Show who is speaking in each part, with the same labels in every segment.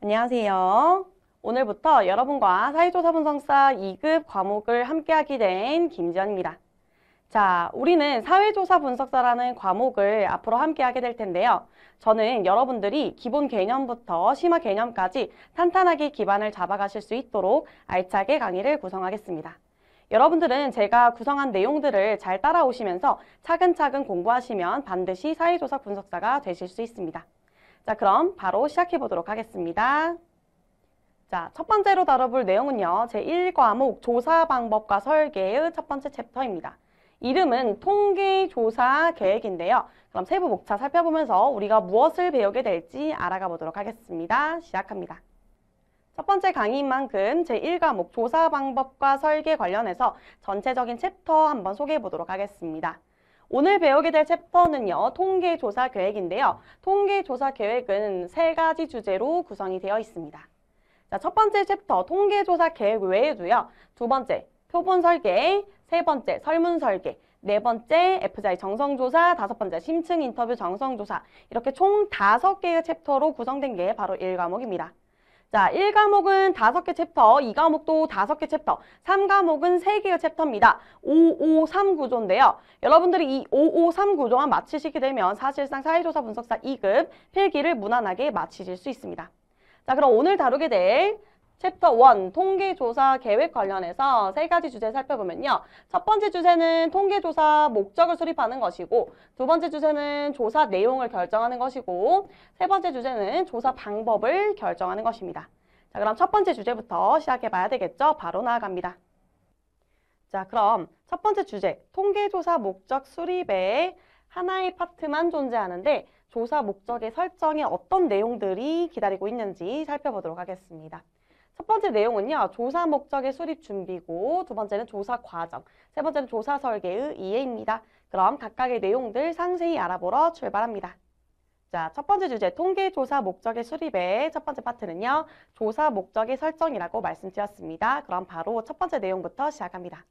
Speaker 1: 안녕하세요. 오늘부터 여러분과 사회조사 분석사 2급 과목을 함께하게 된 김지연입니다. 자, 우리는 사회조사 분석사라는 과목을 앞으로 함께하게 될 텐데요. 저는 여러분들이 기본 개념부터 심화 개념까지 탄탄하게 기반을 잡아가실 수 있도록 알차게 강의를 구성하겠습니다. 여러분들은 제가 구성한 내용들을 잘 따라오시면서 차근차근 공부하시면 반드시 사회조사 분석사가 되실 수 있습니다. 자, 그럼 바로 시작해 보도록 하겠습니다. 자, 첫 번째로 다뤄볼 내용은요. 제1과목 조사 방법과 설계의 첫 번째 챕터입니다. 이름은 통계조사 계획인데요. 그럼 세부 목차 살펴보면서 우리가 무엇을 배우게 될지 알아가 보도록 하겠습니다. 시작합니다. 첫 번째 계인 만큼 제1과목 조사 방법과 설계 관련해서 전체적인 챕터 한번 소개해 보도록 하겠습니다. 오늘 배우게 될 챕터는요, 통계조사 계획인데요. 통계조사 계획은 3가지 주제로 구성이 되어 있습니다. 자, 첫 번째 챕터 통계조사 계획 외에도요, 두 번째 표본 설계, 세 번째 설문 설계, 네 번째 FGI 정성조사, 다섯 번째 심층 인터뷰 정성조사, 이렇게 총 5개의 챕터로 구성된 게 바로 1과목입니다. 자, 1과목은 5개 챕터, 2과목도 5개 챕터, 3과목은 3개의 챕터입니다. 553 구조인데요. 여러분들이 이 553 구조만 마치시게 되면 사실상 사회조사 분석사 2급 필기를 무난하게 마치실 수 있습니다. 자, 그럼 오늘 다루게 될 챕터 1 통계조사 계획 관련해서 3가지 주제 살펴보면요. 첫 번째 주제는 통계조사 목적을 수립하는 것이고, 두 번째 주제는 조사 내용을 결정하는 것이고, 세 번째 주제는 조사 방법을 결정하는 것입니다. 자, 그럼 첫 번째 주제부터 시작해 봐야 되겠죠? 바로 나아갑니다. 자, 그럼 첫 번째 주제 통계조사 목적 수립에 하나의 파트만 존재하는데 조사 목적의 설정에 어떤 내용들이 기다리고 있는지 살펴보도록 하겠습니다. 첫 번째 내용은요, 조사 목적의 수립 준비고, 두 번째는 조사 과정, 세 번째는 조사 설계의 이해입니다. 그럼 각각의 내용들 상세히 알아보러 출발합니다. 자, 첫 번째 주제, 통계조사 목적의 수립의 첫 번째 파트는요, 조사 목적의 설정이라고 말씀드렸습니다. 그럼 바로 첫 번째 내용부터 시작합니다.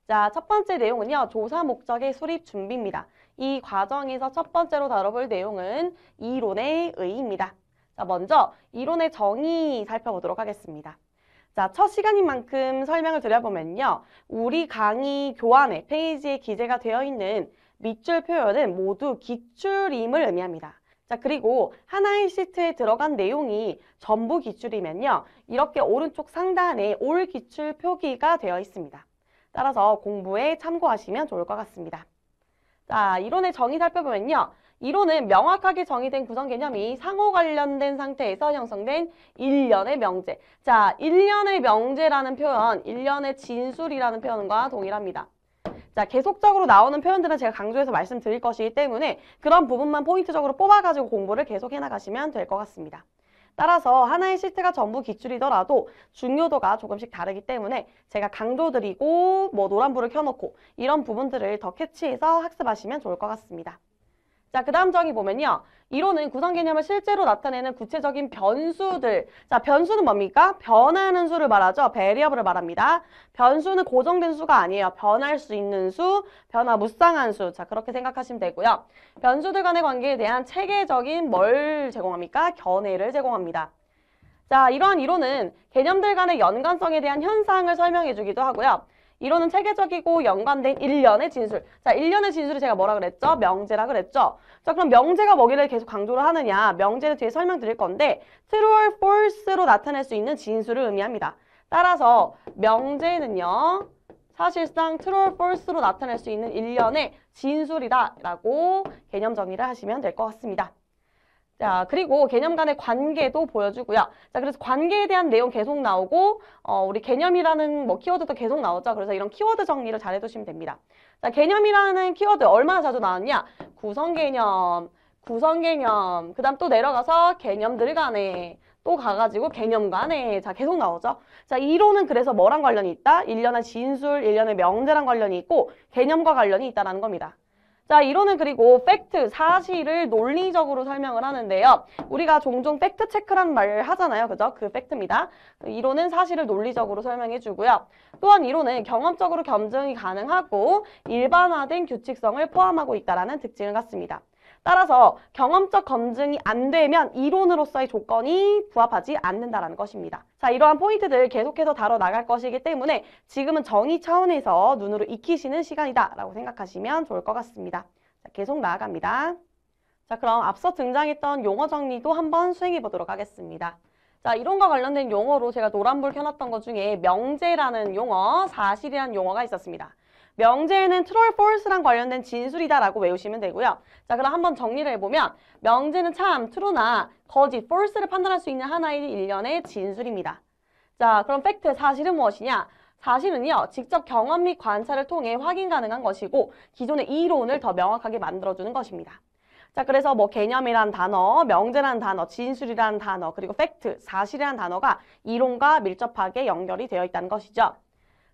Speaker 1: 자, 첫 번째 내용은요, 조사 목적의 수립 준비입니다. 이 과정에서 첫 번째로 다뤄볼 내용은 이론의 의의입니다. 자, 먼저 이론의 정의 살펴보도록 하겠습니다. 자, 첫 시간인 만큼 설명을 드려보면요. 우리 강의 교환에 페이지에 기재가 되어 있는 밑줄 표현은 모두 기출임을 의미합니다. 자, 그리고 하나의 시트에 들어간 내용이 전부 기출이면요. 이렇게 오른쪽 상단에 올 기출 표기가 되어 있습니다. 따라서 공부에 참고하시면 좋을 것 같습니다. 자, 이론의 정의 살펴보면요. 이론은 명확하게 정의된 구성 개념이 상호 관련된 상태에서 형성된 일련의 명제. 자, 일련의 명제라는 표현, 일련의 진술이라는 표현과 동일합니다. 자, 계속적으로 나오는 표현들은 제가 강조해서 말씀드릴 것이기 때문에 그런 부분만 포인트적으로 뽑아가지고 공부를 계속 해나가시면 될 것 같습니다. 따라서 하나의 시트가 전부 기출이더라도 중요도가 조금씩 다르기 때문에 제가 강조드리고 뭐 노란불을 켜놓고 이런 부분들을 더 캐치해서 학습하시면 좋을 것 같습니다. 자, 그 다음 정의 보면요. 이론은 구성 개념을 실제로 나타내는 구체적인 변수들. 자, 변수는 뭡니까? 변하는 수를 말하죠. 베리어블을 말합니다. 변수는 고정된 수가 아니에요. 변할 수 있는 수, 변화 무쌍한 수. 자, 그렇게 생각하시면 되고요. 변수들 간의 관계에 대한 체계적인 뭘 제공합니까? 견해를 제공합니다. 자, 이러한 이론은 개념들 간의 연관성에 대한 현상을 설명해 주기도 하고요. 이론은 체계적이고 연관된 일련의 진술. 자, 일련의 진술이 제가 뭐라 그랬죠? 명제라 그랬죠? 자, 그럼 명제가 뭐기를 계속 강조를 하느냐? 명제는 뒤에 설명드릴 건데 true or false로 나타낼 수 있는 진술을 의미합니다. 따라서 명제는요. 사실상 true or false로 나타낼 수 있는 일련의 진술이다 라고 개념 정의를 하시면 될 것 같습니다. 자, 그리고 개념 간의 관계도 보여주고요. 자, 그래서 관계에 대한 내용 계속 나오고, 우리 개념이라는 뭐 키워드도 계속 나오죠. 그래서 이런 키워드 정리를 잘 해두시면 됩니다. 자, 개념이라는 키워드 얼마나 자주 나왔냐? 구성 개념, 그 다음 또 내려가서 개념들 간에, 또 가가지고 개념 간에, 자, 계속 나오죠. 자, 이론은 그래서 뭐랑 관련이 있다? 일련의 진술, 일련의 명제랑 관련이 있고, 개념과 관련이 있다는 겁니다. 자, 이론은 그리고 팩트, 사실을 논리적으로 설명을 하는데요. 우리가 종종 팩트 체크라는 말을 하잖아요. 그죠? 그 팩트입니다. 이론은 사실을 논리적으로 설명해 주고요. 또한 이론은 경험적으로 검증이 가능하고 일반화된 규칙성을 포함하고 있다는 특징을 갖습니다. 따라서 경험적 검증이 안 되면 이론으로서의 조건이 부합하지 않는다라는 것입니다. 자, 이러한 포인트들 계속해서 다뤄나갈 것이기 때문에 지금은 정의 차원에서 눈으로 익히시는 시간이다라고 생각하시면 좋을 것 같습니다. 자, 계속 나아갑니다. 자, 그럼 앞서 등장했던 용어 정리도 한번 수행해 보도록 하겠습니다. 자, 이론과 관련된 용어로 제가 노란불 켜놨던 것 중에 명제라는 용어, 사실이라는 용어가 있었습니다. 명제는 true or false랑 관련된 진술이다라고 외우시면 되고요. 자, 그럼 한번 정리를 해보면 명제는 참, true나 거짓, false를 판단할 수 있는 하나의 일련의 진술입니다. 자, 그럼 팩트, 사실은 무엇이냐? 사실은요, 직접 경험 및 관찰을 통해 확인 가능한 것이고 기존의 이론을 더 명확하게 만들어주는 것입니다. 자, 그래서 뭐 개념이라는 단어, 명제라는 단어, 진술이라는 단어, 그리고 팩트, 사실이라는 단어가 이론과 밀접하게 연결이 되어 있다는 것이죠.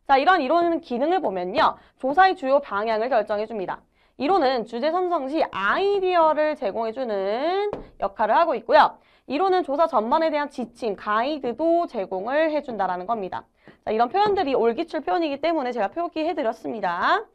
Speaker 1: 자, 이런 이론의 기능을 보면요. 조사의 주요 방향을 결정해줍니다. 이론은 주제 선정 시 아이디어를 제공해주는 역할을 하고 있고요. 이론은 조사 전반에 대한 지침, 가이드도 제공을 해준다는 겁니다. 자, 이런 표현들이 올기출 표현이기 때문에 제가 표기해드렸습니다.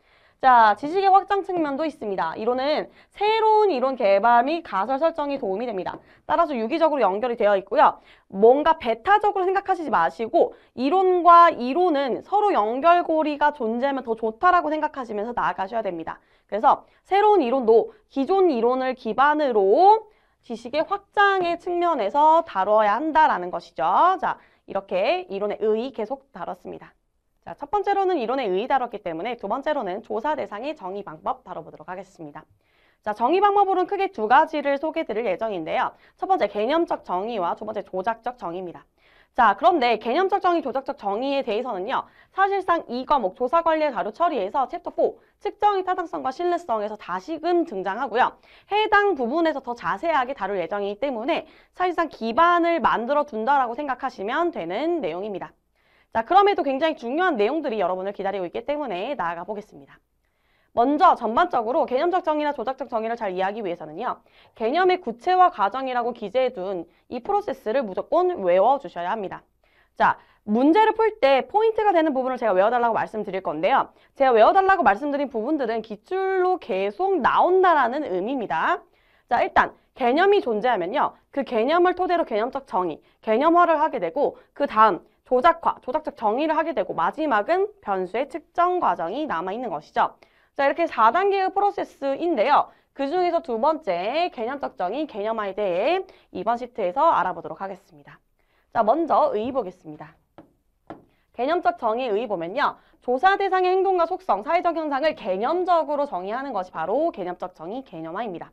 Speaker 1: 자, 지식의 확장 측면도 있습니다. 이론은 새로운 이론 개발 및 가설 설정에 도움이 됩니다. 따라서 유기적으로 연결이 되어 있고요. 뭔가 배타적으로 생각하시지 마시고 이론과 이론은 서로 연결고리가 존재하면 더 좋다라고 생각하시면서 나아가셔야 됩니다. 그래서 새로운 이론도 기존 이론을 기반으로 지식의 확장의 측면에서 다뤄야 한다라는 것이죠. 자, 이렇게 이론의 의의 계속 다뤘습니다. 자, 첫 번째로는 이론의 의의 다뤘기 때문에 두 번째로는 조사 대상의 정의 방법 다뤄보도록 하겠습니다. 자, 정의 방법으로는 크게 두 가지를 소개해드릴 예정인데요. 첫 번째 개념적 정의와 두 번째 조작적 정의입니다. 자, 그런데 개념적 정의, 조작적 정의에 대해서는요. 사실상 이 과목 조사 관리의 자료 처리에서 챕터 4 측정의 타당성과 신뢰성에서 다시금 등장하고요. 해당 부분에서 더 자세하게 다룰 예정이기 때문에 사실상 기반을 만들어 둔다라고 생각하시면 되는 내용입니다. 자, 그럼에도 굉장히 중요한 내용들이 여러분을 기다리고 있기 때문에 나아가 보겠습니다. 먼저 전반적으로 개념적 정의나 조작적 정의를 잘 이해하기 위해서는요. 개념의 구체화 과정이라고 기재해둔 이 프로세스를 무조건 외워주셔야 합니다. 자, 문제를 풀 때 포인트가 되는 부분을 제가 외워달라고 말씀드릴 건데요. 제가 외워달라고 말씀드린 부분들은 기출로 계속 나온다라는 의미입니다. 자, 일단 개념이 존재하면요. 그 개념을 토대로 개념적 정의, 개념화를 하게 되고 그 다음 조작화, 조작적 정의를 하게 되고 마지막은 변수의 측정 과정이 남아있는 것이죠. 자, 이렇게 4단계의 프로세스인데요. 그 중에서 두 번째 개념적 정의, 개념화에 대해 이번 시트에서 알아보도록 하겠습니다. 자, 먼저 의의 보겠습니다. 개념적 정의의 의의 보면요. 조사 대상의 행동과 속성, 사회적 현상을 개념적으로 정의하는 것이 바로 개념적 정의, 개념화입니다.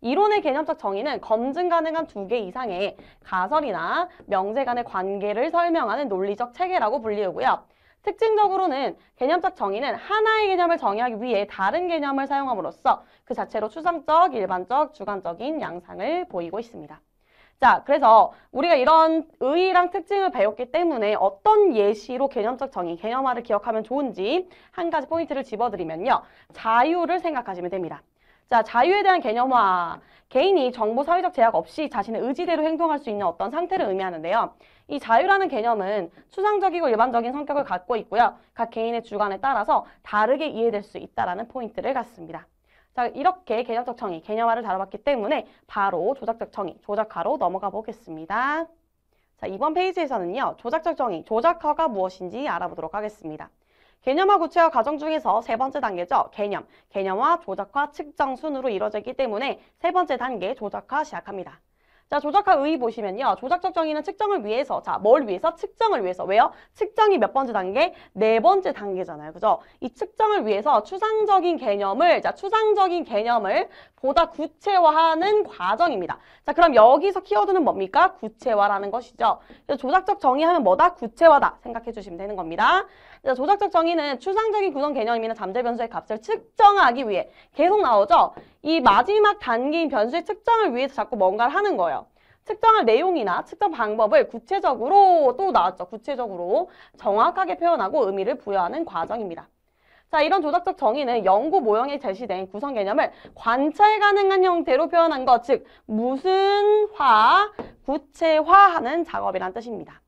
Speaker 1: 이론의 개념적 정의는 검증 가능한 2개 이상의 가설이나 명제 간의 관계를 설명하는 논리적 체계라고 불리우고요. 특징적으로는 개념적 정의는 하나의 개념을 정의하기 위해 다른 개념을 사용함으로써 그 자체로 추상적, 일반적, 주관적인 양상을 보이고 있습니다. 자, 그래서 우리가 이런 의의랑 특징을 배웠기 때문에 어떤 예시로 개념적 정의, 개념화를 기억하면 좋은지 한 가지 포인트를 집어드리면요. 자유를 생각하시면 됩니다. 자, 자유에 대한 개념화, 개인이 정보 사회적 제약 없이 자신의 의지대로 행동할 수 있는 어떤 상태를 의미하는데요. 이 자유라는 개념은 추상적이고 일반적인 성격을 갖고 있고요. 각 개인의 주관에 따라서 다르게 이해될 수 있다는 포인트를 갖습니다. 자, 이렇게 개념적 정의, 개념화를 다뤄봤기 때문에 바로 조작적 정의, 조작화로 넘어가 보겠습니다. 자, 이번 페이지에서는요. 조작적 정의, 조작화가 무엇인지 알아보도록 하겠습니다. 개념화 구체화 과정 중에서 세 번째 단계죠. 개념, 개념화, 조작화, 측정 순으로 이루어지기 때문에 세 번째 단계 조작화 시작합니다. 자, 조작화 의의 보시면요. 조작적 정의는 측정을 위해서, 자, 뭘 위해서? 측정을 위해서. 왜요? 측정이 몇 번째 단계? 네 번째 단계잖아요. 그죠? 이 측정을 위해서 추상적인 개념을 보다 구체화하는 과정입니다. 자, 그럼 여기서 키워드는 뭡니까? 구체화라는 것이죠. 그래서 조작적 정의하면 뭐다? 구체화다. 생각해 주시면 되는 겁니다. 자, 조작적 정의는 추상적인 구성 개념이나 잠재 변수의 값을 측정하기 위해 계속 나오죠? 이 마지막 단계인 변수의 측정을 위해서 자꾸 뭔가를 하는 거예요. 측정할 내용이나 측정 방법을 구체적으로 또 나왔죠. 구체적으로 정확하게 표현하고 의미를 부여하는 과정입니다. 자, 이런 조작적 정의는 연구 모형에 제시된 구성 개념을 관찰 가능한 형태로 표현한 것, 즉 무슨화, 구체화하는 작업이란 뜻입니다.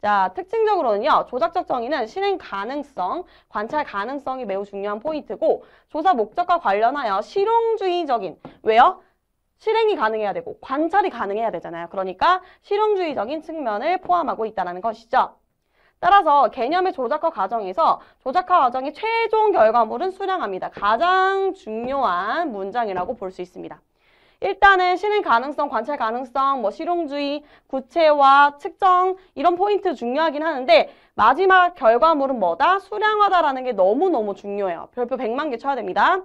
Speaker 1: 자, 특징적으로는요. 조작적 정의는 실행 가능성, 관찰 가능성이 매우 중요한 포인트고 조사 목적과 관련하여 실용주의적인, 왜요? 실행이 가능해야 되고 관찰이 가능해야 되잖아요. 그러니까 실용주의적인 측면을 포함하고 있다는 것이죠. 따라서 개념의 조작화 과정에서 조작화 과정의 최종 결과물은 수량합니다. 가장 중요한 문장이라고 볼 수 있습니다. 일단은 실행 가능성, 관찰 가능성, 실용주의, 구체화, 측정 이런 포인트 중요하긴 하는데 마지막 결과물은 뭐다? 수량화다라는 게 너무너무 중요해요. 별표 100만 개 쳐야 됩니다.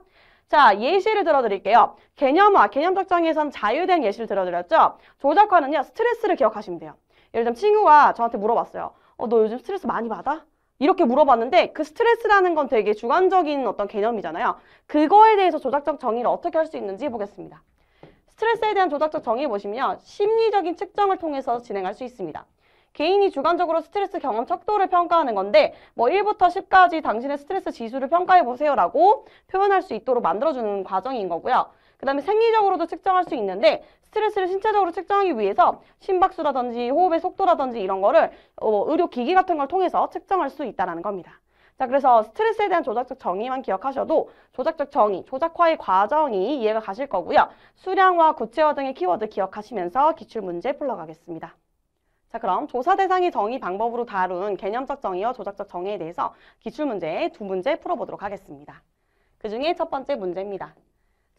Speaker 1: 자, 예시를 들어드릴게요. 개념화, 개념적 정의에서는 자유된 예시를 들어드렸죠? 조작화는요, 스트레스를 기억하시면 돼요. 예를 들면 친구가 저한테 물어봤어요. 너 요즘 스트레스 많이 받아? 이렇게 물어봤는데 그 스트레스라는 건 되게 주관적인 어떤 개념이잖아요. 그거에 대해서 조작적 정의를 어떻게 할 수 있는지 보겠습니다. 스트레스에 대한 조작적 정의 보시면 심리적인 측정을 통해서 진행할 수 있습니다. 개인이 주관적으로 스트레스 경험 척도를 평가하는 건데 1부터 10까지 당신의 스트레스 지수를 평가해보세요라고 표현할 수 있도록 만들어주는 과정인 거고요. 그 다음에 생리적으로도 측정할 수 있는데 스트레스를 신체적으로 측정하기 위해서 심박수라든지 호흡의 속도라든지 이런 거를 의료기기 같은 걸 통해서 측정할 수 있다는 겁니다. 자, 그래서 스트레스에 대한 조작적 정의만 기억하셔도 조작적 정의, 조작화의 과정이 이해가 가실 거고요. 수량화, 구체화 등의 키워드 기억하시면서 기출문제 풀러가겠습니다. 자, 그럼 조사 대상의 정의 방법으로 다룬 개념적 정의와 조작적 정의에 대해서 기출문제 2문제 풀어보도록 하겠습니다. 그 중에 첫 번째 문제입니다.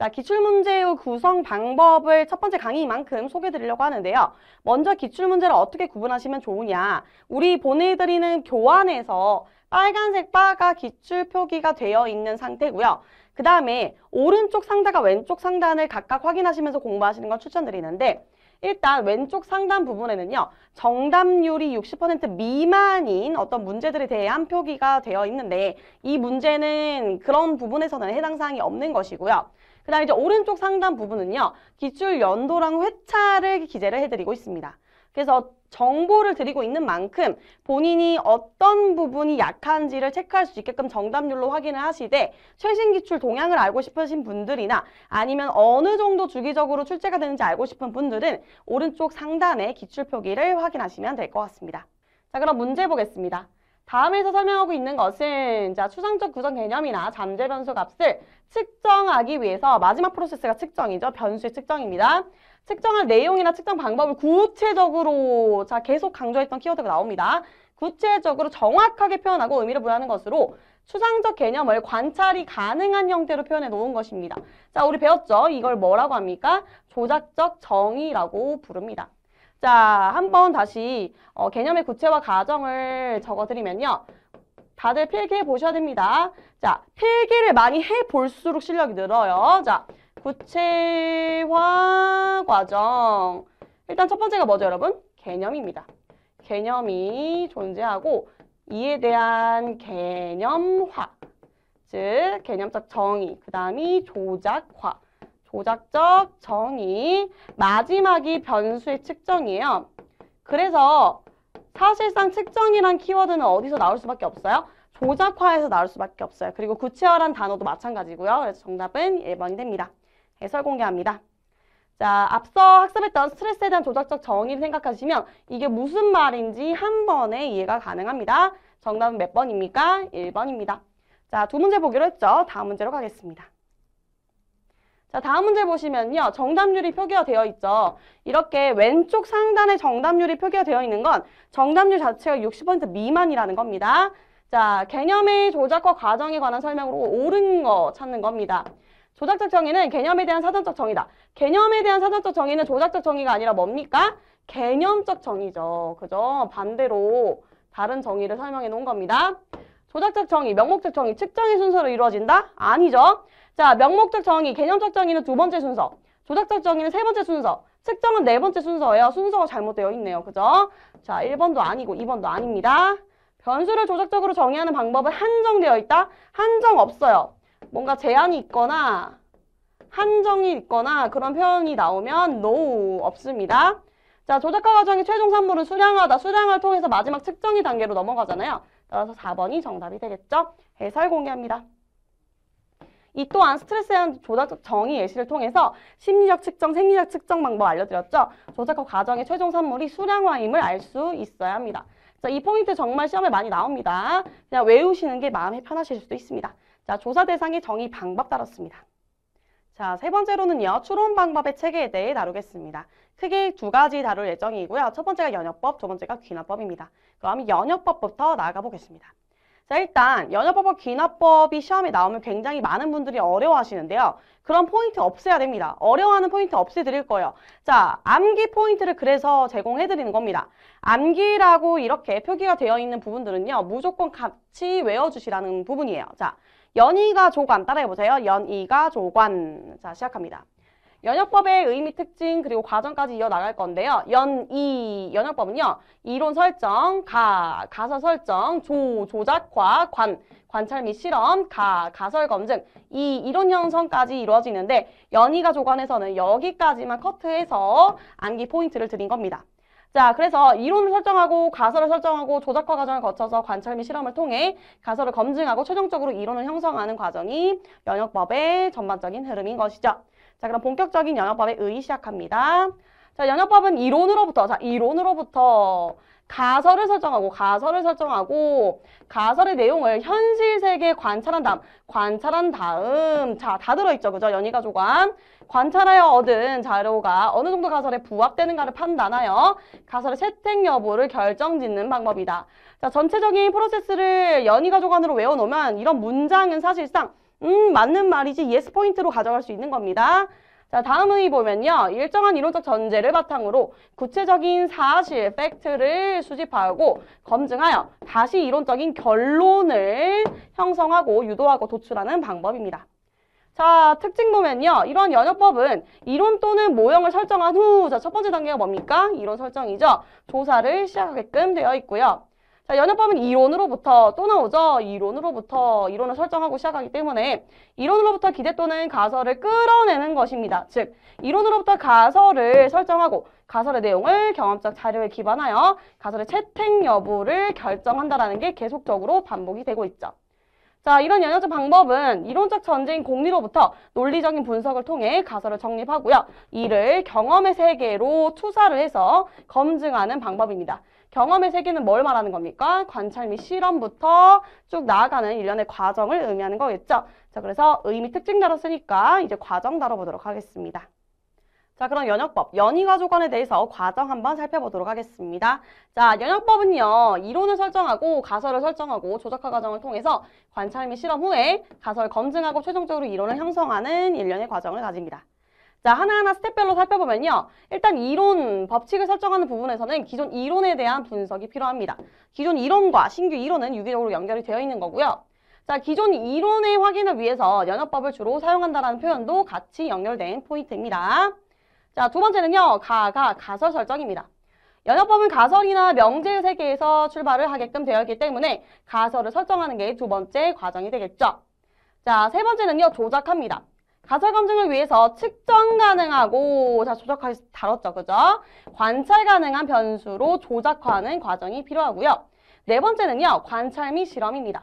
Speaker 1: 자, 기출문제의 구성 방법을 첫 번째 강의만큼 소개해드리려고 하는데요. 먼저 기출문제를 어떻게 구분하시면 좋으냐. 우리 보내드리는 교환에서 빨간색 바가 기출 표기가 되어 있는 상태고요. 그 다음에 오른쪽 상단과 왼쪽 상단을 각각 확인하시면서 공부하시는 걸 추천드리는데 일단 왼쪽 상단 부분에는요. 정답률이 60% 미만인 어떤 문제들에 대한 표기가 되어 있는데 이 문제는 그런 부분에서는 해당 사항이 없는 것이고요. 그 다음에 이제 오른쪽 상단 부분은요. 기출 연도랑 회차를 기재를 해드리고 있습니다. 그래서 정보를 드리고 있는 만큼 본인이 어떤 부분이 약한지를 체크할 수 있게끔 정답률로 확인을 하시되 최신 기출 동향을 알고 싶으신 분들이나 아니면 어느 정도 주기적으로 출제가 되는지 알고 싶은 분들은 오른쪽 상단의 기출 표기를 확인하시면 될 것 같습니다. 자, 그럼 문제 보겠습니다. 다음에서 설명하고 있는 것은 자, 추상적 구성 개념이나 잠재 변수 값을 측정하기 위해서 마지막 프로세스가 측정이죠. 변수의 측정입니다. 측정할 내용이나 측정 방법을 구체적으로 자, 계속 강조했던 키워드가 나옵니다. 구체적으로 정확하게 표현하고 의미를 부여하는 것으로 추상적 개념을 관찰이 가능한 형태로 표현해 놓은 것입니다. 자, 우리 배웠죠? 이걸 뭐라고 합니까? 조작적 정의라고 부릅니다. 자, 한번 다시 개념의 구체화 과정을 적어드리면요. 다들 필기해 보셔야 됩니다. 자, 필기를 많이 해볼수록 실력이 늘어요. 자, 구체화 과정. 일단 첫 번째가 뭐죠, 여러분? 개념입니다. 개념이 존재하고 이에 대한 개념화. 즉, 개념적 정의. 그 다음이 조작화. 조작적 정의. 마지막이 변수의 측정이에요. 그래서 사실상 측정이란 키워드는 어디서 나올 수밖에 없어요? 조작화에서 나올 수밖에 없어요. 그리고 구체화란 단어도 마찬가지고요. 그래서 정답은 1번이 됩니다. 해설 공개합니다. 자, 앞서 학습했던 스트레스에 대한 조작적 정의를 생각하시면 이게 무슨 말인지 한 번에 이해가 가능합니다. 정답은 몇 번입니까? 1번입니다. 자, 두 문제 보기로 했죠. 다음 문제로 가겠습니다. 자, 다음 문제 보시면요. 정답률이 표기가 되어 있죠. 이렇게 왼쪽 상단에 정답률이 표기가 되어 있는 건 정답률 자체가 60% 미만이라는 겁니다. 자, 개념의 조작과 과정에 관한 설명으로 옳은 거 찾는 겁니다. 조작적 정의는 개념에 대한 사전적 정의다. 개념에 대한 사전적 정의는 조작적 정의가 아니라 뭡니까? 개념적 정의죠. 그죠? 반대로 다른 정의를 설명해 놓은 겁니다. 조작적 정의, 명목적 정의, 측정의 순서로 이루어진다? 아니죠. 자, 명목적 정의, 개념적 정의는 두 번째 순서, 조작적 정의는 세 번째 순서, 측정은 네 번째 순서예요. 순서가 잘못되어 있네요. 그죠? 자, 1번도 아니고 2번도 아닙니다. 변수를 조작적으로 정의하는 방법은 한정되어 있다? 한정 없어요. 뭔가 제한이 있거나 한정이 있거나 그런 표현이 나오면 no 없습니다. 자, 조작화 과정의 최종 산물은 수량화다. 수량화를 통해서 마지막 측정의 단계로 넘어가잖아요. 따라서 4번이 정답이 되겠죠? 해설 공개합니다. 이 또한 스트레스에 대한 조작적 정의 예시를 통해서 심리적 측정, 생리적 측정 방법 알려드렸죠? 조작화 과정의 최종 산물이 수량화임을 알 수 있어야 합니다. 자, 이 포인트 정말 시험에 많이 나옵니다. 그냥 외우시는 게 마음이 편하실 수도 있습니다. 자, 조사 대상의 정의 방법 다뤘습니다. 자, 세 번째로는요, 추론 방법의 체계에 대해 다루겠습니다. 크게 두 가지 다룰 예정이고요. 첫 번째가 연역법, 두 번째가 귀납법입니다. 그럼 연역법부터 나아가 보겠습니다. 자, 일단 연역법과 귀납법이 시험에 나오면 굉장히 많은 분들이 어려워하시는데요. 그런 포인트 없애야 됩니다. 어려워하는 포인트 없애드릴 거예요. 자, 암기 포인트를 그래서 제공해드리는 겁니다. 암기라고 이렇게 표기가 되어 있는 부분들은요, 무조건 같이 외워주시라는 부분이에요. 자, 연이가 조관 따라해보세요. 연이가 조관. 자, 시작합니다. 연역법의 의미, 특징, 그리고 과정까지 이어나갈 건데요. 연역법은요. 이론 설정, 가설 설정, 조작과 관찰 및 실험, 가설 검증, 이 이론 형성까지 이루어지는데 연이가 조관에서는 여기까지만 커트해서 암기 포인트를 드린 겁니다. 자, 그래서 이론을 설정하고 가설을 설정하고 조작과 과정을 거쳐서 관찰 및 실험을 통해 가설을 검증하고 최종적으로 이론을 형성하는 과정이 연역법의 전반적인 흐름인 것이죠. 자, 그럼 본격적인 연역법의 의의 시작합니다. 자, 연역법은 이론으로부터 가설을 설정하고 가설의 내용을 현실 세계에 관찰한 다음 자, 다 들어있죠. 그죠? 연이가 조관. 관찰하여 얻은 자료가 어느 정도 가설에 부합되는가를 판단하여 가설의 채택 여부를 결정짓는 방법이다. 자, 전체적인 프로세스를 연이가 조관으로 외워놓으면 이런 문장은 사실상 맞는 말이지 예스 포인트로 가져갈 수 있는 겁니다. 자, 다음 의의 보면요. 일정한 이론적 전제를 바탕으로 구체적인 사실, 팩트를 수집하고 검증하여 다시 이론적인 결론을 형성하고 유도하고 도출하는 방법입니다. 자, 특징 보면요. 이런 연역법은 이론 또는 모형을 설정한 후, 자, 첫 번째 단계가 뭡니까? 이론 설정이죠. 조사를 시작하게끔 되어 있고요. 자, 연역법은 이론으로부터 또 나오죠. 이론을 설정하고 시작하기 때문에 이론으로부터 기대 또는 가설을 끌어내는 것입니다. 즉, 이론으로부터 가설을 설정하고 가설의 내용을 경험적 자료에 기반하여 가설의 채택 여부를 결정한다라는 게 계속적으로 반복이 되고 있죠. 자, 이런 연역적 방법은 이론적 전제인 공리로부터 논리적인 분석을 통해 가설을 정립하고요. 이를 경험의 세계로 투사를 해서 검증하는 방법입니다. 경험의 세계는 뭘 말하는 겁니까? 관찰 및 실험부터 쭉 나아가는 일련의 과정을 의미하는 거겠죠. 자, 그래서 의미 특징 다뤘으니까 이제 과정 다뤄보도록 하겠습니다. 자, 그럼 연역법, 연이가 조관에 대해서 과정 한번 살펴보도록 하겠습니다. 자, 연역법은요, 이론을 설정하고 가설을 설정하고 조작화 과정을 통해서 관찰 및 실험 후에 가설을 검증하고 최종적으로 이론을 형성하는 일련의 과정을 가집니다. 자, 하나하나 스텝별로 살펴보면요. 일단 이론, 법칙을 설정하는 부분에서는 기존 이론에 대한 분석이 필요합니다. 기존 이론과 신규 이론은 유기적으로 연결이 되어 있는 거고요. 자, 기존 이론의 확인을 위해서 연역법을 주로 사용한다는 표현도 같이 연결된 포인트입니다. 자, 두 번째는요. 가설 설정입니다. 연역법은 가설이나 명제의 세계에서 출발을 하게끔 되어 있기 때문에 가설을 설정하는 게 두 번째 과정이 되겠죠. 자, 세 번째는요. 조작합니다. 가설 검증을 위해서 측정 가능하고, 자, 조작화 다뤘죠, 그죠? 관찰 가능한 변수로 조작화하는 과정이 필요하고요. 네 번째는요, 관찰 및 실험입니다.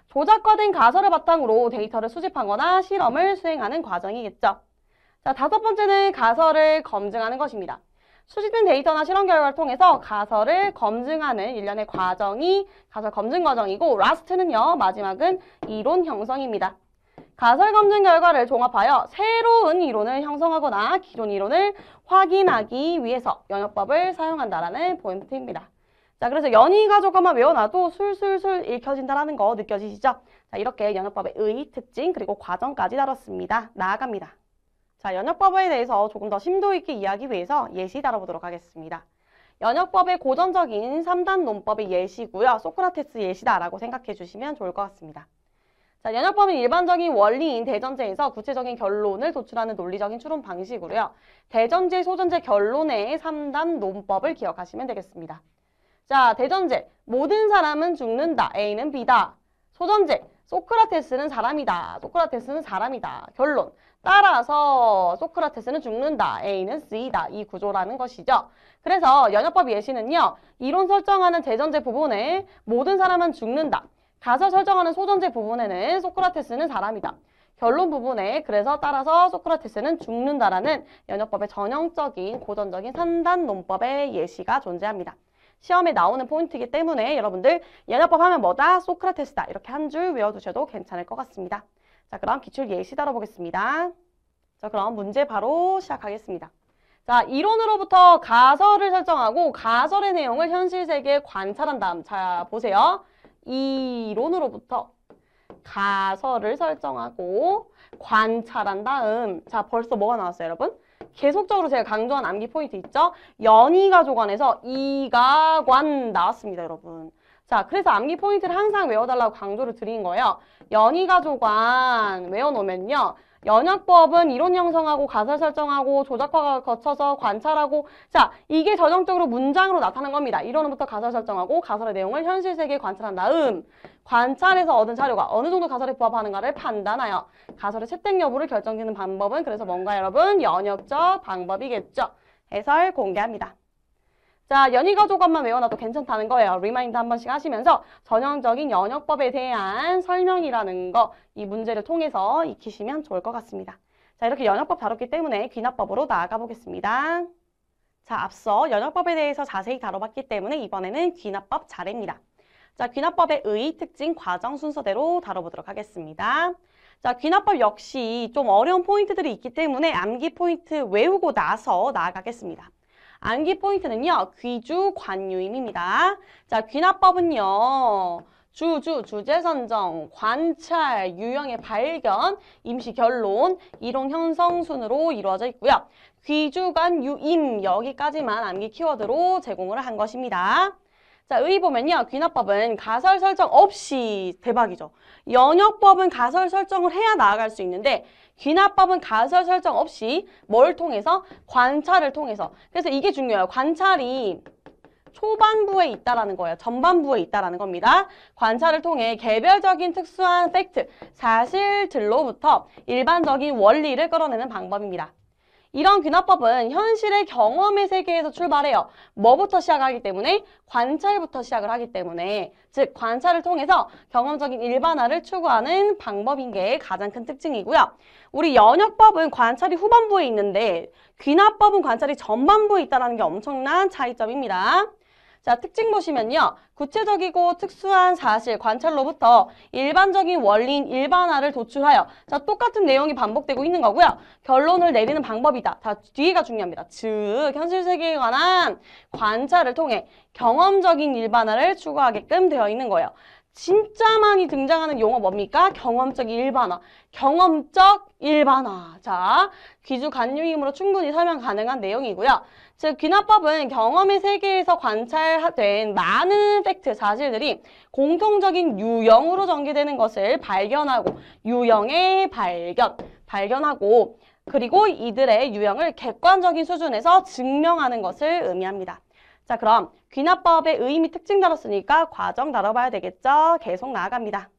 Speaker 1: 조작화된 가설을 바탕으로 데이터를 수집하거나 실험을 수행하는 과정이겠죠. 자, 다섯 번째는 가설을 검증하는 것입니다. 수집된 데이터나 실험 결과를 통해서 가설을 검증하는 일련의 과정이 가설 검증 과정이고, 라스트는요, 마지막은 이론 형성입니다. 가설 검증 결과를 종합하여 새로운 이론을 형성하거나 기존 이론을 확인하기 위해서 연역법을 사용한다라는 포인트입니다. 자, 그래서 연이가 조관만 외워놔도 술술술 읽혀진다라는 거 느껴지시죠? 자, 이렇게 연역법의 의의, 특징, 그리고 과정까지 다뤘습니다. 나아갑니다. 자, 연역법에 대해서 조금 더 심도 있게 이해하기 위해서 예시 다뤄보도록 하겠습니다. 연역법의 고전적인 3단 논법의 예시고요. 소크라테스 예시다라고 생각해 주시면 좋을 것 같습니다. 자, 연역법은 일반적인 원리인 대전제에서 구체적인 결론을 도출하는 논리적인 추론 방식으로요. 대전제, 소전제, 결론의 3단 논법을 기억하시면 되겠습니다. 자, 대전제, 모든 사람은 죽는다. A는 B다. 소전제, 소크라테스는 사람이다. 소크라테스는 사람이다. 결론, 따라서 소크라테스는 죽는다. A는 C다. 이 구조라는 것이죠. 그래서 연역법 예시는요. 이론 설정하는 대전제 부분에 모든 사람은 죽는다. 가설 설정하는 소전제 부분에는 소크라테스는 사람이다. 결론 부분에 그래서 따라서 소크라테스는 죽는다라는 연역법의 전형적인 고전적인 3단 논법의 예시가 존재합니다. 시험에 나오는 포인트이기 때문에 여러분들 연역법 하면 뭐다? 소크라테스다. 이렇게 한 줄 외워두셔도 괜찮을 것 같습니다. 자, 그럼 기출 예시 다뤄보겠습니다. 자, 그럼 문제 바로 시작하겠습니다. 자, 이론으로부터 가설을 설정하고 가설의 내용을 현실 세계에 관찰한 다음, 자, 보세요. 이론으로부터 가설을 설정하고 관찰한 다음, 자, 벌써 뭐가 나왔어요, 여러분? 계속적으로 제가 강조한 암기 포인트 있죠? 연이가조관에서 이가관 나왔습니다, 여러분. 자, 그래서 암기 포인트를 항상 외워달라고 강조를 드린 거예요. 연이가조관 외워놓으면요. 연역법은 이론 형성하고 가설 설정하고 조작과 거쳐서 관찰하고, 자, 이게 전형적으로 문장으로 나타난 겁니다. 이론부터 가설 설정하고 가설의 내용을 현실 세계에 관찰한 다음 관찰에서 얻은 자료가 어느 정도 가설에 부합하는가를 판단하여 가설의 채택 여부를 결정짓는 방법은 그래서 뭔가 여러분? 연역적 방법이겠죠. 해설 공개합니다. 자, 연이가조관만 외워놔도 괜찮다는 거예요. 리마인드 한 번씩 하시면서 전형적인 연역법에 대한 설명이라는 거, 이 문제를 통해서 익히시면 좋을 것 같습니다. 자, 이렇게 연역법 다뤘기 때문에 귀납법으로 나아가 보겠습니다. 자, 앞서 연역법에 대해서 자세히 다뤄봤기 때문에 이번에는 귀납법 차례입니다. 자, 귀납법의 의, 특징, 과정 순서대로 다뤄보도록 하겠습니다. 자, 귀납법 역시 좀 어려운 포인트들이 있기 때문에 암기 포인트 외우고 나서 나아가겠습니다. 암기 포인트는요, 귀주, 관유임입니다. 자, 귀납법은요, 주제 선정, 관찰, 유형의 발견, 임시 결론, 이론 형성 순으로 이루어져 있고요. 귀주, 관유임, 여기까지만 암기 키워드로 제공을 한 것입니다. 자, 의 보면요, 귀납법은 가설 설정 없이 대박이죠. 연역법은 가설 설정을 해야 나아갈 수 있는데 귀납법은 가설 설정 없이 뭘 통해서? 관찰을 통해서. 그래서 이게 중요해요. 관찰이 초반부에 있다라는 거예요. 전반부에 있다라는 겁니다. 관찰을 통해 개별적인 특수한 팩트, 사실들로부터 일반적인 원리를 끌어내는 방법입니다. 이런 귀납법은 현실의 경험의 세계에서 출발해요. 뭐부터 시작하기 때문에? 관찰부터 시작을 하기 때문에, 즉 관찰을 통해서 경험적인 일반화를 추구하는 방법인 게 가장 큰 특징이고요. 우리 연역법은 관찰이 후반부에 있는데 귀납법은 관찰이 전반부에 있다는 게 엄청난 차이점입니다. 자, 특징 보시면요. 구체적이고 특수한 사실, 관찰로부터 일반적인 원리인 일반화를 도출하여, 자, 똑같은 내용이 반복되고 있는 거고요. 결론을 내리는 방법이다. 다 뒤에가 중요합니다. 즉, 현실 세계에 관한 관찰을 통해 경험적인 일반화를 추구하게끔 되어 있는 거예요. 진짜 많이 등장하는 용어 뭡니까? 경험적 일반화. 경험적 일반화. 자, 귀주 관유임으로 충분히 설명 가능한 내용이고요. 즉, 귀납법은 경험의 세계에서 관찰된 많은 팩트, 사실들이 공통적인 유형으로 전개되는 것을 발견하고, 유형의 발견하고, 그리고 이들의 유형을 객관적인 수준에서 증명하는 것을 의미합니다. 자, 그럼 귀납법의 의미 특징 다뤘으니까 과정 다뤄봐야 되겠죠? 계속 나아갑니다.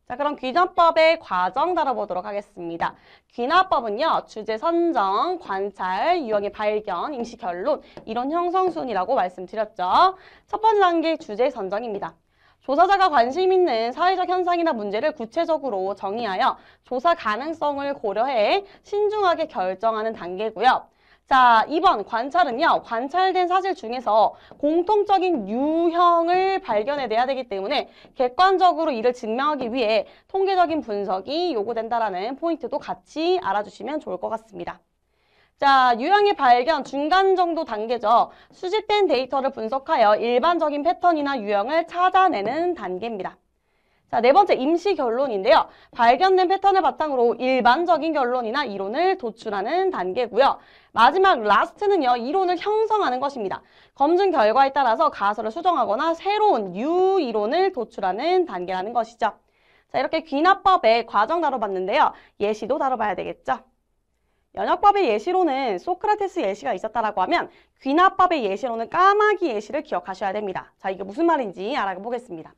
Speaker 1: 자, 그럼 귀납법의 과정 다뤄보도록 하겠습니다. 귀납법은요, 주제 선정, 관찰, 유형의 발견, 임시 결론, 이론 형성순이라고 말씀드렸죠. 첫 번째 단계 주제 선정입니다. 조사자가 관심 있는 사회적 현상이나 문제를 구체적으로 정의하여 조사 가능성을 고려해 신중하게 결정하는 단계고요. 자, 2번 관찰은요. 관찰된 사실 중에서 공통적인 유형을 발견해내야 되기 때문에 객관적으로 이를 증명하기 위해 통계적인 분석이 요구된다라는 포인트도 같이 알아주시면 좋을 것 같습니다. 자, 유형의 발견 중간 정도 단계죠. 수집된 데이터를 분석하여 일반적인 패턴이나 유형을 찾아내는 단계입니다. 자, 네 번째 임시 결론인데요. 발견된 패턴을 바탕으로 일반적인 결론이나 이론을 도출하는 단계고요. 마지막 라스트는요. 이론을 형성하는 것입니다. 검증 결과에 따라서 가설을 수정하거나 새로운 뉴 이론을 도출하는 단계라는 것이죠. 자, 이렇게 귀납법의 과정 다뤄봤는데요. 예시도 다뤄봐야 되겠죠. 연역법의 예시로는 소크라테스 예시가 있었다라고 하면 귀납법의 예시로는 까마귀 예시를 기억하셔야 됩니다. 자, 이게 무슨 말인지 알아보겠습니다.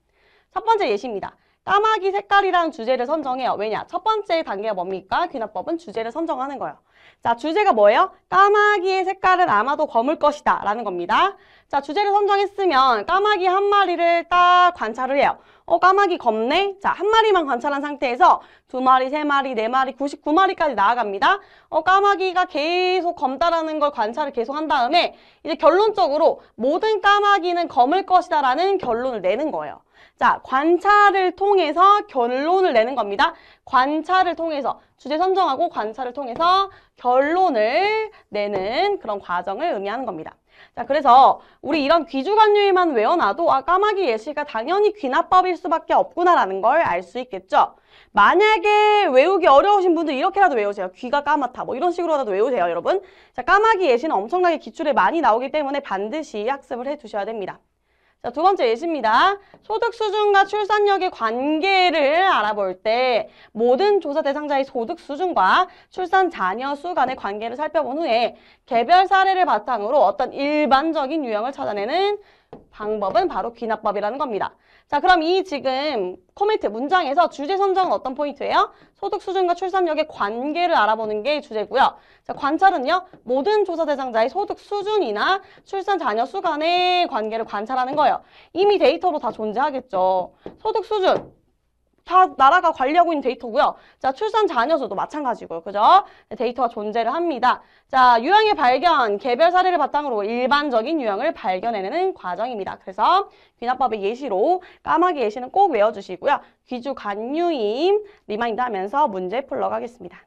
Speaker 1: 첫 번째 예시입니다. 까마귀 색깔이랑 주제를 선정해요. 왜냐? 첫 번째 단계가 뭡니까? 귀납법은 주제를 선정하는 거예요. 자, 주제가 뭐예요? 까마귀의 색깔은 아마도 검을 것이다 라는 겁니다. 자, 주제를 선정했으면 까마귀 한 마리를 딱 관찰을 해요. 까마귀 검네? 자, 한 마리만 관찰한 상태에서 2마리, 3마리, 4마리, 99마리까지 나아갑니다. 까마귀가 계속 검다라는 걸 관찰을 계속 한 다음에 이제 결론적으로 모든 까마귀는 검을 것이다 라는 결론을 내는 거예요. 자, 관찰을 통해서 결론을 내는 겁니다. 관찰을 통해서 주제 선정하고 관찰을 통해서 결론을 내는 그런 과정을 의미하는 겁니다. 자, 그래서 우리 이런 귀주관유의만 외워놔도 까마귀 예시가 당연히 귀납법일 수밖에 없구나라는 걸 알 수 있겠죠. 만약에 외우기 어려우신 분들 이렇게라도 외우세요. 귀가 까맣다. 뭐 이런 식으로라도 외우세요, 여러분. 자, 까마귀 예시는 엄청나게 기출에 많이 나오기 때문에 반드시 학습을 해두셔야 됩니다. 자, 두 번째 예시입니다. 소득 수준과 출산력의 관계를 알아볼 때 모든 조사 대상자의 소득 수준과 출산 자녀 수 간의 관계를 살펴본 후에 개별 사례를 바탕으로 어떤 일반적인 유형을 찾아내는 방법은 바로 귀납법이라는 겁니다. 자, 그럼 이 지금 코멘트 문장에서 주제 선정은 어떤 포인트예요? 소득 수준과 출산력의 관계를 알아보는 게 주제고요. 자, 관찰은요. 모든 조사 대상자의 소득 수준이나 출산 자녀 수 간의 관계를 관찰하는 거예요. 이미 데이터로 다 존재하겠죠. 소득 수준. 다 나라가 관리하고 있는 데이터고요. 자, 출산 자녀 수도 마찬가지고요. 그죠? 데이터가 존재를 합니다. 자, 유형의 발견, 개별 사례를 바탕으로 일반적인 유형을 발견해내는 과정입니다. 그래서 귀납법의 예시로 까마귀 예시는 꼭 외워주시고요. 귀주 관유임 리마인드 하면서 문제 풀러가겠습니다.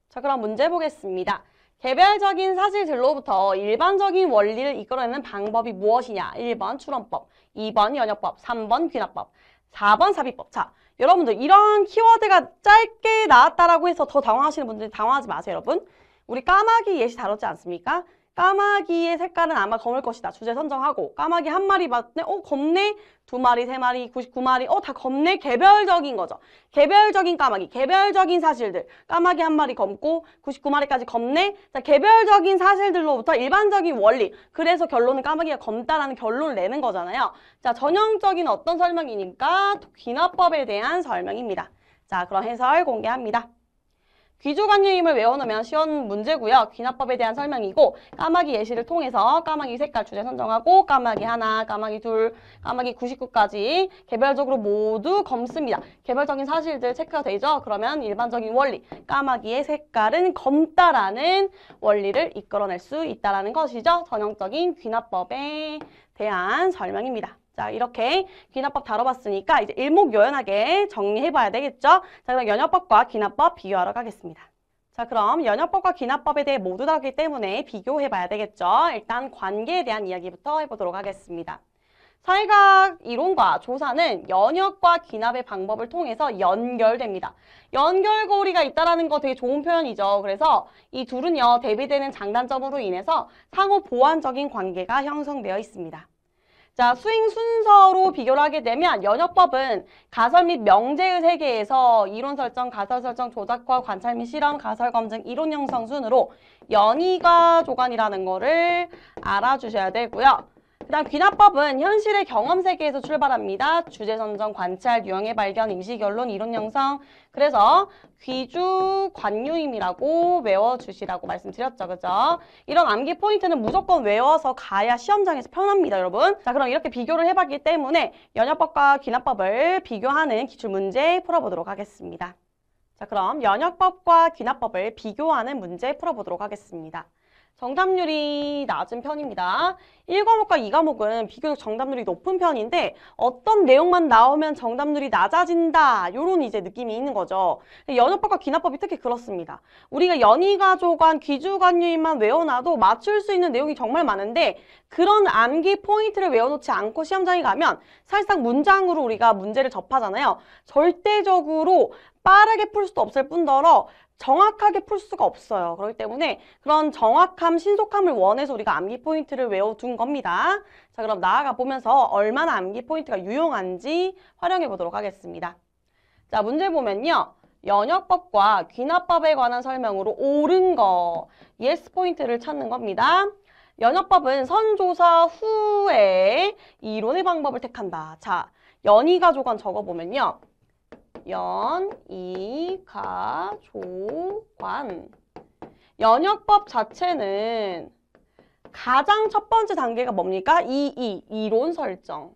Speaker 1: 자, 그럼 문제 보겠습니다. 개별적인 사실들로부터 일반적인 원리를 이끌어내는 방법이 무엇이냐? 1번 출원법, 2번 연역법, 3번 귀납법, 4번 삽입법. 자, 여러분들 이런 키워드가 짧게 나왔다라고 해서 더 당황하시는 분들 당황하지 마세요, 여러분. 우리 까마귀 예시 다뤘지 않습니까? 까마귀의 색깔은 아마 검을 것이다. 주제 선정하고 까마귀 한 마리 봤네? 검네? 2마리, 3마리, 99마리, 다 검네? 개별적인 거죠. 개별적인 까마귀, 개별적인 사실들. 까마귀 한 마리 검고 99마리까지 검네? 자, 개별적인 사실들로부터 일반적인 원리. 그래서 결론은 까마귀가 검다라는 결론을 내는 거잖아요. 자, 전형적인 어떤 설명이니까 귀납법에 대한 설명입니다. 자, 그럼 해설 공개합니다. 귀주관유임을 외워놓으면 쉬운 문제고요. 귀납법에 대한 설명이고 까마귀 예시를 통해서 까마귀 색깔 주제 선정하고 까마귀 하나, 까마귀 둘, 까마귀 99까지 개별적으로 모두 검습니다. 개별적인 사실들 체크가 되죠? 그러면 일반적인 원리, 까마귀의 색깔은 검다라는 원리를 이끌어낼 수 있다는 것이죠. 전형적인 귀납법에 대한 설명입니다. 자, 이렇게 귀납법 다뤄봤으니까 이제 일목요연하게 정리해봐야 되겠죠? 자, 그럼 연역법과 귀납법 비교하러 가겠습니다. 자, 그럼 연역법과 귀납법에 대해 모두 다르기 때문에 비교해봐야 되겠죠? 일단 관계에 대한 이야기부터 해보도록 하겠습니다. 사회과학 이론과 조사는 연역과 귀납의 방법을 통해서 연결됩니다. 연결고리가 있다는 거 되게 좋은 표현이죠. 그래서 이 둘은요, 대비되는 장단점으로 인해서 상호 보완적인 관계가 형성되어 있습니다. 자, 수행 순서로 비교를 하게 되면 연역법은 가설 및 명제의 세계에서 이론 설정, 가설 설정, 조작과 관찰 및 실험, 가설 검증, 이론 형성 순으로 연이과 조관이라는 거를 알아주셔야 되고요. 그 다음 귀납법은 현실의 경험 세계에서 출발합니다. 주제 선정, 관찰, 유형의 발견, 임시 결론, 이론 형성. 그래서 귀주 관유임이라고 외워주시라고 말씀드렸죠. 그죠? 이런 암기 포인트는 무조건 외워서 가야 시험장에서 편합니다, 여러분. 자, 그럼 이렇게 비교를 해봤기 때문에 연역법과 귀납법을 비교하는 기출문제 풀어보도록 하겠습니다. 자, 그럼 연역법과 귀납법을 비교하는 문제 풀어보도록 하겠습니다. 정답률이 낮은 편입니다. 1과목과 2과목은 비교적 정답률이 높은 편인데 어떤 내용만 나오면 정답률이 낮아진다 이런 이제 느낌이 있는 거죠. 연역법과 귀납법이 특히 그렇습니다. 우리가 연이가조관, 귀주관유임만 외워놔도 맞출 수 있는 내용이 정말 많은데 그런 암기 포인트를 외워놓지 않고 시험장에 가면 사실상 문장으로 우리가 문제를 접하잖아요. 절대적으로 빠르게 풀 수도 없을 뿐더러 정확하게 풀 수가 없어요. 그렇기 때문에 그런 정확함, 신속함을 원해서 우리가 암기 포인트를 외워둔 겁니다. 자, 그럼 나아가 보면서 얼마나 암기 포인트가 유용한지 활용해 보도록 하겠습니다. 자, 문제 보면요. 연역법과 귀납법에 관한 설명으로 옳은 거, yes 포인트를 찾는 겁니다. 연역법은 선조사 후에 이론의 방법을 택한다. 자, 연이가조관 적어보면요. 연이가조관 연역법 자체는 가장 첫 번째 단계가 뭡니까? 이론 설정.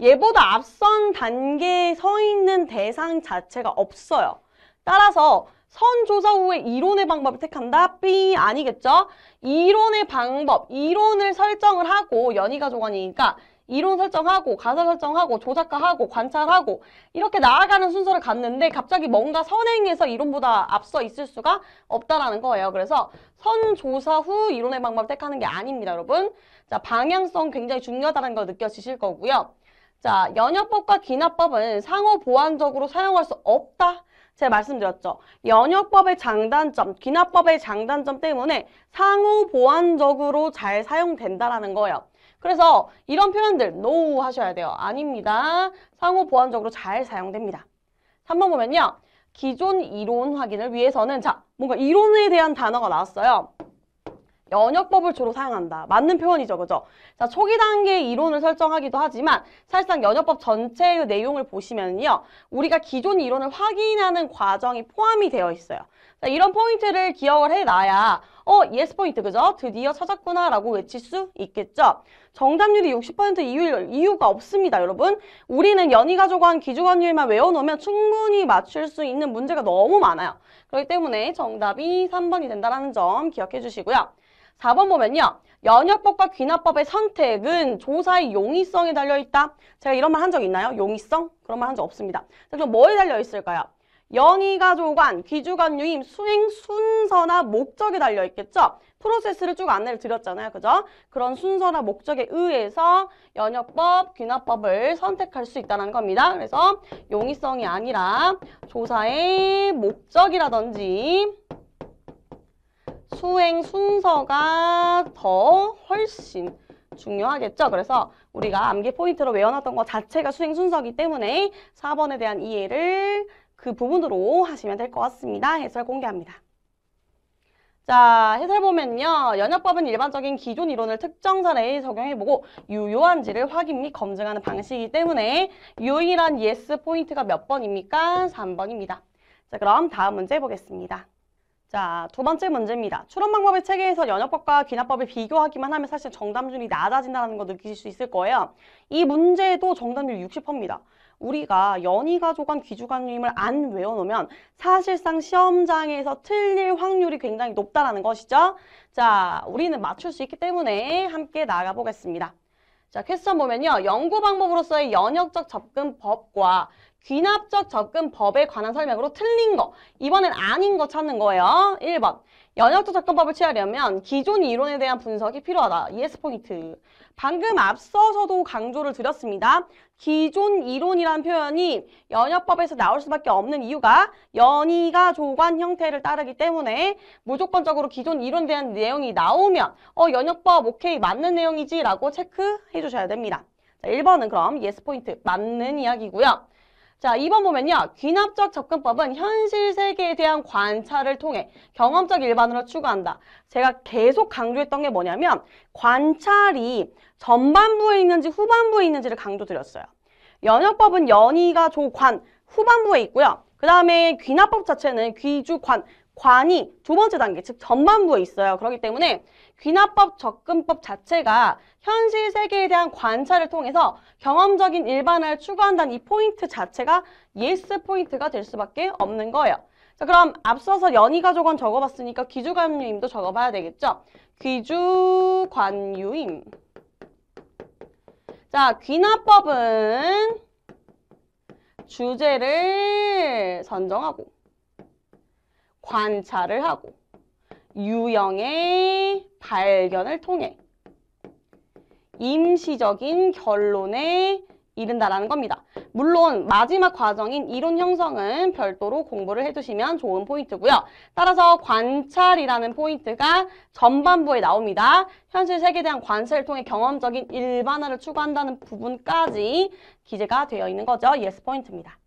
Speaker 1: 얘보다 앞선 단계에 서 있는 대상 자체가 없어요. 따라서 선 조사 후에 이론의 방법을 택한다? B 아니겠죠? 이론의 방법, 이론을 설정을 하고 연이가 조건이니까 이론 설정하고 가설 설정하고 조작가하고 관찰하고 이렇게 나아가는 순서를 갔는데 갑자기 뭔가 선행해서 이론보다 앞서 있을 수가 없다라는 거예요. 그래서 선 조사 후 이론의 방법을 택하는 게 아닙니다, 여러분. 자, 방향성 굉장히 중요하다는 걸 느껴지실 거고요. 자, 연역법과 기납법은 상호 보완적으로 사용할 수 없다. 제가 말씀드렸죠. 연역법의 장단점, 기납법의 장단점 때문에 상호 보완적으로 잘 사용된다라는 거예요. 그래서 이런 표현들 NO 하셔야 돼요. 아닙니다. 상호 보완적으로 잘 사용됩니다. 3번 보면요. 기존 이론 확인을 위해서는 자, 뭔가 이론에 대한 단어가 나왔어요. 연역법을 주로 사용한다. 맞는 표현이죠. 그죠? 자, 초기 단계의 이론을 설정하기도 하지만 사실상 연역법 전체의 내용을 보시면요. 우리가 기존 이론을 확인하는 과정이 포함이 되어 있어요. 자, 이런 포인트를 기억을 해놔야 예스 포인트, 그죠? 드디어 찾았구나 라고 외칠 수 있겠죠? 정답률이 60% 이유가 없습니다, 여러분. 우리는 연이가족관, 기주관유일만 외워놓으면 충분히 맞출 수 있는 문제가 너무 많아요. 그렇기 때문에 정답이 3번이 된다는 점 기억해 주시고요. 4번 보면요. 연역법과 귀납법의 선택은 조사의 용이성에 달려있다. 제가 이런 말 한 적 있나요? 용이성? 그런 말 한 적 없습니다. 자, 그럼 뭐에 달려있을까요? 연이가 조관, 귀주관 유임, 수행 순서나 목적에 달려있겠죠? 프로세스를 쭉 안내를 드렸잖아요. 그죠? 그런 순서나 목적에 의해서 연역법, 귀납법을 선택할 수 있다는 겁니다. 그래서 용이성이 아니라 조사의 목적이라든지 수행 순서가 더 훨씬 중요하겠죠. 그래서 우리가 암기 포인트로 외워놨던 것 자체가 수행 순서이기 때문에 4번에 대한 이해를 그 부분으로 하시면 될 것 같습니다. 해설 공개합니다. 자, 해설 보면요. 연역법은 일반적인 기존 이론을 특정 사례에 적용해보고 유효한지를 확인 및 검증하는 방식이기 때문에 유일한 예스 포인트가 몇 번입니까? 3번입니다. 자, 그럼 다음 문제 보겠습니다. 자, 두 번째 문제입니다. 추론 방법의 체계에서 연역법과 귀납법을 비교하기만 하면 사실 정답률이 낮아진다는 거 느끼실 수 있을 거예요. 이 문제도 정답률 60%입니다. 우리가 연이가 조관, 귀주관 유임을 안 외워놓으면 사실상 시험장에서 틀릴 확률이 굉장히 높다는 것이죠. 자, 우리는 맞출 수 있기 때문에 함께 나가보겠습니다. 자, 퀘스천 보면요. 연구 방법으로서의 연역적 접근법과 귀납적 접근법에 관한 설명으로 틀린 거. 이번엔 아닌 거 찾는 거예요. 1번. 연역적 접근법을 취하려면 기존 이론에 대한 분석이 필요하다. ES 포인트. 방금 앞서서도 강조를 드렸습니다. 기존 이론이란 표현이 연역법에서 나올 수밖에 없는 이유가 연이가 조관 형태를 따르기 때문에 무조건적으로 기존 이론에 대한 내용이 나오면 연역법 오케이 맞는 내용이지 라고 체크해 주셔야 됩니다. 자, 1번은 그럼 예스 포인트 맞는 이야기고요. 자, 2번 보면요. 귀납적 접근법은 현실 세계에 대한 관찰을 통해 경험적 일반으로 추구한다. 제가 계속 강조했던 게 뭐냐면 관찰이 전반부에 있는지 후반부에 있는지를 강조드렸어요. 연역법은 연이가 조관 후반부에 있고요. 그 다음에 귀납법 자체는 귀주관 관이 두 번째 단계, 즉 전반부에 있어요. 그렇기 때문에 귀납법 접근법 자체가 현실 세계에 대한 관찰을 통해서 경험적인 일반화를 추구한다는 이 포인트 자체가 예스 포인트가 될 수밖에 없는 거예요. 자, 그럼 앞서서 연이가족원 적어봤으니까 귀주관유임도 적어봐야 되겠죠? 귀주관유임. 자, 귀납법은 주제를 선정하고 관찰을 하고 유형의 발견을 통해 임시적인 결론에 이른다라는 겁니다. 물론 마지막 과정인 이론 형성은 별도로 공부를 해두시면 좋은 포인트고요. 따라서 관찰이라는 포인트가 전반부에 나옵니다. 현실 세계에 대한 관찰을 통해 경험적인 일반화를 추구한다는 부분까지 기재가 되어 있는 거죠. 예스 포인트입니다.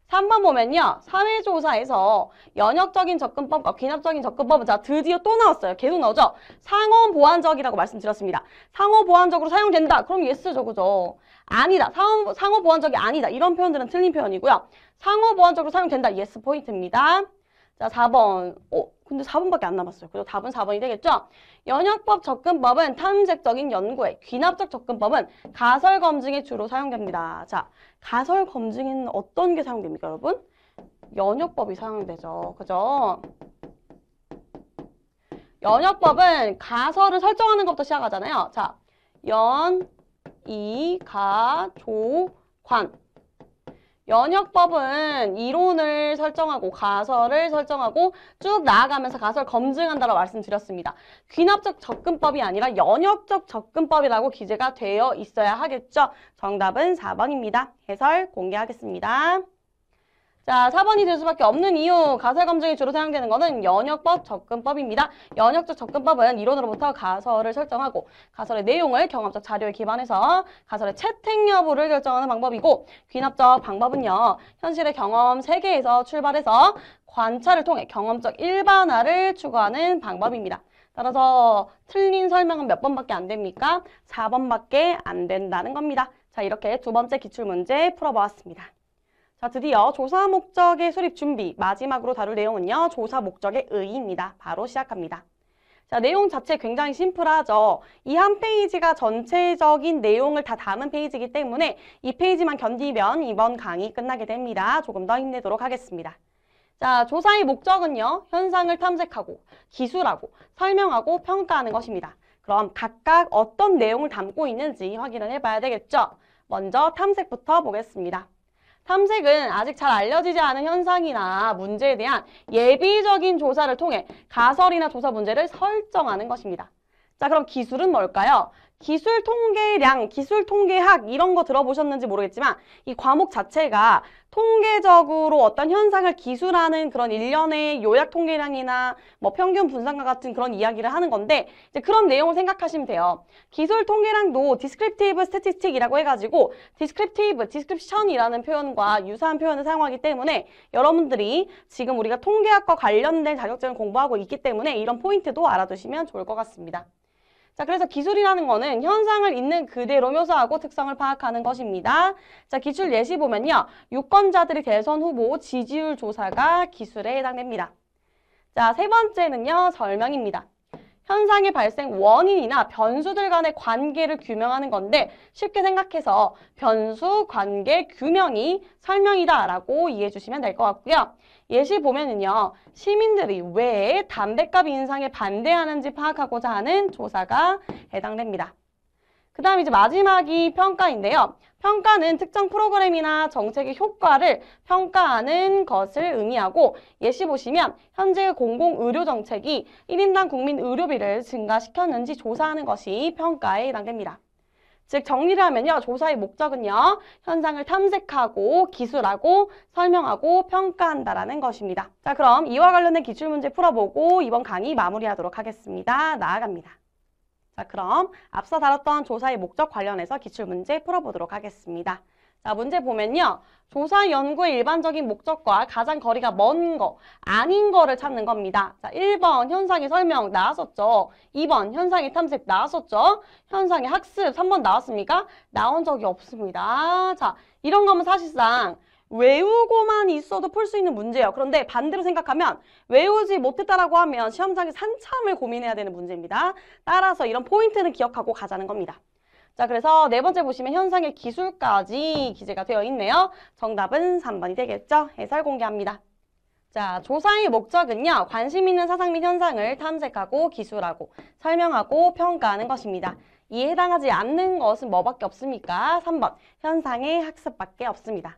Speaker 1: 3번 보면요. 사회조사에서 연역적인 접근법과 귀납적인 접근법은 자 드디어 또 나왔어요. 계속 나오죠. 상호보완적이라고 말씀드렸습니다. 상호보완적으로 사용된다. 그럼 예스죠. 그죠? 아니다. 상호보완적이 아니다. 이런 표현들은 틀린 표현이고요. 상호보완적으로 사용된다. 예스 포인트입니다. 자, 4번. 근데 4번밖에 안 남았어요. 그래서 답은 4번이 되겠죠? 연역법 접근법은 탐색적인 연구에, 귀납적 접근법은 가설 검증에 주로 사용됩니다. 자, 가설 검증에는 어떤 게 사용됩니까, 여러분? 연역법이 사용되죠. 그죠? 연역법은 가설을 설정하는 것부터 시작하잖아요. 자, 연, 이, 가, 조, 관. 연역법은 이론을 설정하고 가설을 설정하고 쭉 나아가면서 가설 검증한다고 말씀드렸습니다. 귀납적 접근법이 아니라 연역적 접근법이라고 기재가 되어 있어야 하겠죠. 정답은 4번입니다. 해설 공개하겠습니다. 자, 4번이 될 수밖에 없는 이유, 가설 검증이 주로 사용되는 것은 연역법 접근법입니다. 연역적 접근법은 이론으로부터 가설을 설정하고 가설의 내용을 경험적 자료에 기반해서 가설의 채택 여부를 결정하는 방법이고, 귀납적 방법은요, 현실의 경험 세계에서 출발해서 관찰을 통해 경험적 일반화를 추구하는 방법입니다. 따라서 틀린 설명은 몇 번밖에 안 됩니까? 4번밖에 안 된다는 겁니다. 자, 이렇게 두 번째 기출문제 풀어보았습니다. 자, 드디어 조사 목적의 수립 준비, 마지막으로 다룰 내용은요, 조사 목적의 의의입니다. 바로 시작합니다. 자, 내용 자체 굉장히 심플하죠. 이 한 페이지가 전체적인 내용을 다 담은 페이지이기 때문에 이 페이지만 견디면 이번 강의 끝나게 됩니다. 조금 더 힘내도록 하겠습니다. 자, 조사의 목적은요, 현상을 탐색하고, 기술하고, 설명하고, 평가하는 것입니다. 그럼 각각 어떤 내용을 담고 있는지 확인을 해봐야 되겠죠. 먼저 탐색부터 보겠습니다. 탐색은 아직 잘 알려지지 않은 현상이나 문제에 대한 예비적인 조사를 통해 가설이나 조사 문제를 설정하는 것입니다. 자, 그럼 기술은 뭘까요? 기술 통계량, 기술 통계학 이런 거 들어보셨는지 모르겠지만 이 과목 자체가 통계적으로 어떤 현상을 기술하는 그런 일련의 요약 통계량이나 뭐 평균 분산과 같은 그런 이야기를 하는 건데 이제 그런 내용을 생각하시면 돼요. 기술 통계량도 descriptive statistic이라고 해가지고 descriptive, description이라는 표현과 유사한 표현을 사용하기 때문에 여러분들이 지금 우리가 통계학과 관련된 자격증을 공부하고 있기 때문에 이런 포인트도 알아두시면 좋을 것 같습니다. 자, 그래서 기술이라는 거는 현상을 있는 그대로 묘사하고 특성을 파악하는 것입니다. 자, 기출 예시 보면요. 유권자들의 대선 후보 지지율 조사가 기술에 해당됩니다. 자, 세 번째는요. 설명입니다. 현상의 발생 원인이나 변수들 간의 관계를 규명하는 건데 쉽게 생각해서 변수, 관계, 규명이 설명이다라고 이해해 주시면 될 것 같고요. 예시 보면은요. 시민들이 왜 담뱃값 인상에 반대하는지 파악하고자 하는 조사가 해당됩니다. 그 다음 이제 마지막이 평가인데요. 평가는 특정 프로그램이나 정책의 효과를 평가하는 것을 의미하고 예시 보시면 현재의 공공의료 정책이 1인당 국민 의료비를 증가시켰는지 조사하는 것이 평가에 해당됩니다. 즉 정리를 하면요. 조사의 목적은요. 현상을 탐색하고 기술하고 설명하고 평가한다라는 것입니다. 자, 그럼 이와 관련된 기출문제 풀어보고 이번 강의 마무리하도록 하겠습니다. 나아갑니다. 자, 그럼 앞서 다뤘던 조사의 목적 관련해서 기출문제 풀어보도록 하겠습니다. 자, 문제 보면요. 조사 연구의 일반적인 목적과 가장 거리가 먼 거, 아닌 거를 찾는 겁니다. 자, 1번 현상의 설명 나왔었죠. 2번 현상의 탐색 나왔었죠. 현상의 학습 3번 나왔습니까? 나온 적이 없습니다. 자, 이런 거면 사실상 외우고만 있어도 풀 수 있는 문제예요. 그런데 반대로 생각하면 외우지 못했다라고 하면 시험장에서 한참을 고민해야 되는 문제입니다. 따라서 이런 포인트는 기억하고 가자는 겁니다. 자, 그래서 네 번째 보시면 현상의 기술까지 기재가 되어 있네요. 정답은 3번이 되겠죠? 해설 공개합니다. 자, 조사의 목적은요. 관심 있는 사상 및 현상을 탐색하고 기술하고 설명하고 평가하는 것입니다. 이에 해당하지 않는 것은 뭐밖에 없습니까? 3번, 현상의 학습밖에 없습니다.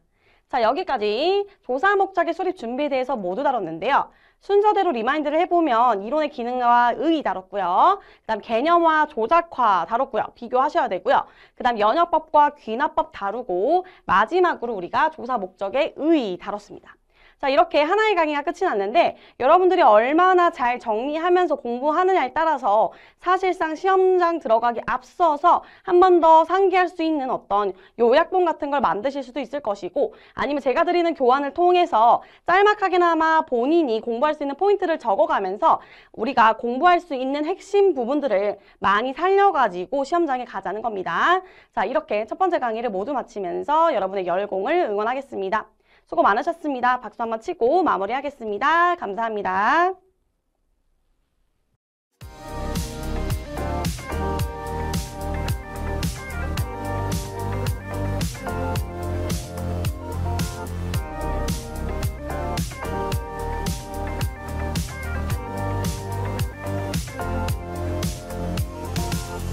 Speaker 1: 자, 여기까지 조사 목적의 수립 준비에 대해서 모두 다뤘는데요. 순서대로 리마인드를 해보면 이론의 기능과 의의 다뤘고요. 그 다음 개념화, 조작화 다뤘고요. 비교하셔야 되고요. 그 다음 연역법과 귀납법 다루고 마지막으로 우리가 조사 목적의 의의 다뤘습니다. 자, 이렇게 하나의 강의가 끝이 났는데 여러분들이 얼마나 잘 정리하면서 공부하느냐에 따라서 사실상 시험장 들어가기 앞서서 한 번 더 상기할 수 있는 어떤 요약본 같은 걸 만드실 수도 있을 것이고 아니면 제가 드리는 교환을 통해서 짤막하게나마 본인이 공부할 수 있는 포인트를 적어가면서 우리가 공부할 수 있는 핵심 부분들을 많이 살려가지고 시험장에 가자는 겁니다. 자, 이렇게 첫 번째 강의를 모두 마치면서 여러분의 열공을 응원하겠습니다. 수고 많으셨습니다. 박수 한번 치고 마무리하겠습니다. 감사합니다.